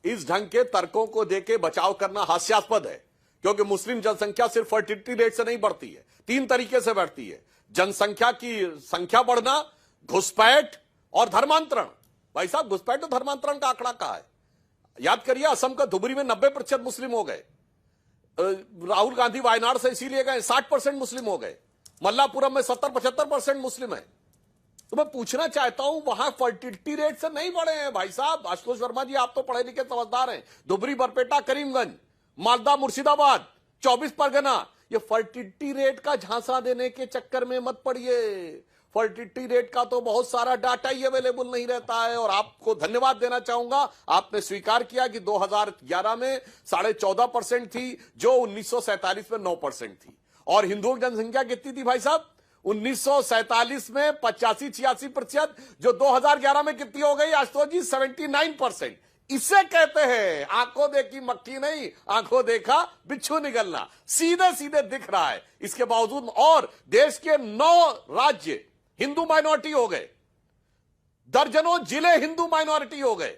इस ढंग के तर्कों को देके बचाव करना हास्यास्पद है, क्योंकि मुस्लिम जनसंख्या सिर्फ फर्टिलिटी रेट से नहीं बढ़ती है, 3 तरीके से बढ़ती है। जनसंख्या की संख्या बढ़ना, घुसपैठ और धर्मांतरण। भाई साहब, घुसपैठ और धर्मांतरण का आंकड़ा कहां है? याद करिए, असम का धुबरी में 90% मुस्लिम हो गए। राहुल गांधी वायनाड से इसीलिए गए, 60% मुस्लिम हो गए। मल्लापुरम में 70-75% मुस्लिम है। तो मैं पूछना चाहता हूं, वहां फर्टिलिटी रेट से नहीं बढ़े हैं भाई साहब। आशुतोष वर्मा जी, आप तो पढ़े लिखे समझदार हैं। धुबरी, बरपेटा, करीमगंज, मालदा, मुर्शिदाबाद, 24 परगना, ये फर्टिलिटी रेट का झांसा देने के चक्कर में मत पड़िए। फर्टिलिटी रेट का तो बहुत सारा डाटा ही अवेलेबल नहीं रहता है। और आपको धन्यवाद देना चाहूंगा, आपने स्वीकार किया कि 2011 में 14.5% थी, जो 1947 में 9% थी। और हिंदुओं की जनसंख्या कितनी थी भाई साहब? 1947 में 85-86%, जो 2011 में कितनी हो गई आशुतोष जी? 79%। इसे कहते हैं आंखों देखी मक्खी नहीं, आंखों देखा बिच्छू निगलना। सीधे सीधे दिख रहा है। इसके बावजूद और देश के 9 राज्य हिंदू माइनॉरिटी हो गए, दर्जनों जिले हिंदू माइनॉरिटी हो गए,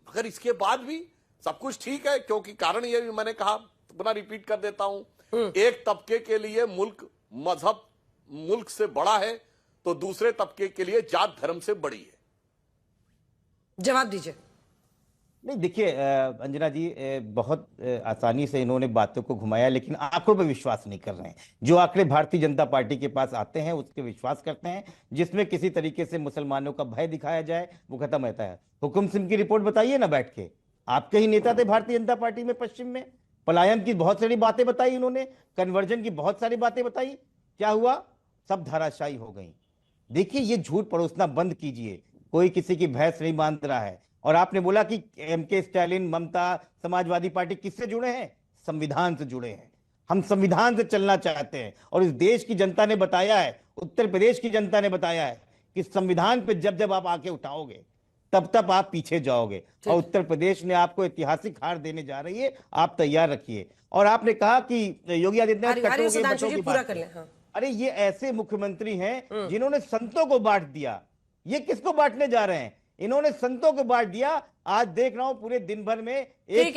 मगर इसके बाद भी सब कुछ ठीक है। क्योंकि कारण ये भी मैंने कहा, पुनः रिपीट कर देता हूं, एक तबके के लिए मुल्क मजहब मुल्क से बड़ा है, तो दूसरे तबके के लिए जात धर्म से बड़ी है। जवाब दीजिए। नहीं, देखिए अंजना जी, बहुत आसानी से इन्होंने बातों को घुमाया, लेकिन आंकड़ों पर विश्वास नहीं कर रहे हैं। जो आंकड़े भारतीय जनता पार्टी के पास आते हैं उसके विश्वास करते हैं। जिसमें किसी तरीके से मुसलमानों का भय दिखाया जाए वो खत्म रहता है। हुकुम सिंह की रिपोर्ट बताइए ना बैठ के, आपके ही नेता थे भारतीय जनता पार्टी में पश्चिम में। पलायन की बहुत सारी बातें बताई इन्होंने, कन्वर्जन की बहुत सारी बातें बताई, क्या हुआ? सब धराशायी हो गई। देखिए, ये झूठ परोसना बंद कीजिए। कोई किसी की भैंस नहीं बांध रहा है। और आपने बोला कि एमके स्टालिन, ममता, समाजवादी पार्टी किससे जुड़े हैं? संविधान से जुड़े हैं। हम संविधान से चलना चाहते हैं। और इस देश की जनता ने बताया है, उत्तर प्रदेश की जनता ने बताया है कि संविधान पे जब जब आप आके उठाओगे तब तब आप पीछे जाओगे। और उत्तर प्रदेश ने आपको ऐतिहासिक हार देने जा रही है, आप तैयार रखिए। और आपने कहा कि योगी आदित्यनाथ, अरे ये ऐसे मुख्यमंत्री हैं जिन्होंने संतों को बांट दिया। ये किसको बांटने जा रहे हैं? इन्होंने संतों को बांट दिया। आज देख रहा हूं पूरे दिन भर में एक